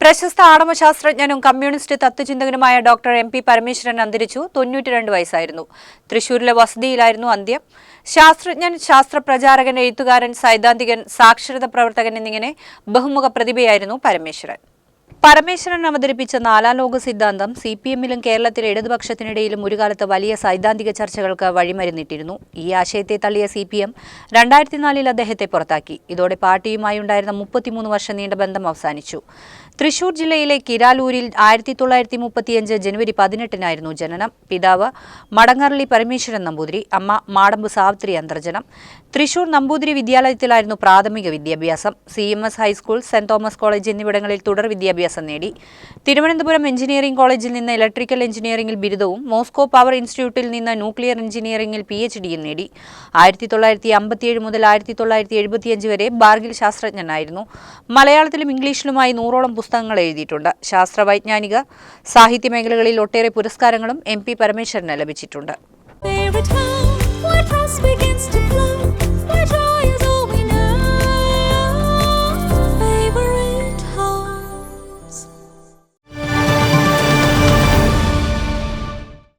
പ്രശസ്ത ആണവശാസ്ത്രജ്ഞനും communist തത്വചിന്തകനുമായ doctor MP. Parameswaran അന്തരിച്ചു. 92 വയസ്സായിരുന്നു. തൃശൂരിലെ വസതിയിലായിരുന്നു അന്ത്യം. ശാസ്ത്രജ്ഞൻ, ശാസ്ത്രപ്രചാരകൻ, എഴുത്തുകാരൻ, സൈദ്ധാന്തികൻ, സാക്ഷരതാ പ്രവർത്തകൻ എന്നിങ്ങനെ ബഹുമുഖ പ്രതിഭയായിരുന്നു പരമേശ്വരൻ. പരമേശ്വരൻ അവതരിപ്പിച്ച 4-ാം ലോക സിദ്ധാന്തം CPM-ലും കേരളത്തിലെ ഇടതുപക്ഷത്തിനിടയിലും ഒരു കാലത്ത് വലിയ സൈദ്ധാന്തിക ചർച്ചകൾക്ക് വഴിമരുന്നിട്ടിരുന്നു. ഈ ആശയത്തെ തള്ളിയ CPM 2004-ൽ അദ്ദേഹത്തെ പുറത്താക്കി. ഇതോടെ പാർട്ടിയുമായി ഉണ്ടായിരുന്ന 33 വർഷം നീണ്ട ബന്ധം അവസാനിച്ചു. തൃശൂർ ജില്ലയിലെ കിരാലൂരിൽ 1935 ജനുവരി 18-നായിരുന്നു ജനനം. പിതാവ് മടങ്ങാറള്ളി പരമേശ്വരൻ നമ്പൂതിരി, അമ്മ മാടമ്പ് സാവിത്രി അന്തർജനം. തൃശൂർ നമ്പൂതിരി വിദ്യാലയത്തിലായിരുന്നു പ്രാഥമിക വിദ്യാഭ്യാസം. CMS high school, saint Thomas college എന്നിവിടങ്ങളിൽ തുടർ വിദ്യാഭ്യാസം നേടി. തിരുവനന്തപുരം എഞ്ചിനീയറിംഗ് കോളേജിൽ നിന്ന് ഇലക്ട്രിക്കൽ എഞ്ചിനീയറിംഗിൽ ബിരുദവും മോസ്കോ പവർ ഇൻസ്റ്റിറ്റ്യൂട്ടിൽ നിന്ന് ന്യൂക്ലിയർ എഞ്ചിനീയറിംഗിൽ PhD-യും നേടി. 1957 മുതൽ 1975 വരെ ബാർഗിൽ ശാസ്ത്രജ്ഞനായിരുന്നു. മലയാളത്തിലും ഇംഗ്ലീഷിലുമായി 100ഓളം പുസ്തകങ്ങൾ എഴുതിയിട്ടുണ്ട്. ശാസ്ത്രവൈജ്ഞാനിക, സാഹിത്യ മേഖലകളിൽ ഒട്ടേറെ പുരസ്കാരങ്ങളും MP പരമേശ്വരന് ലഭിച്ചിട്ടുണ്ട്.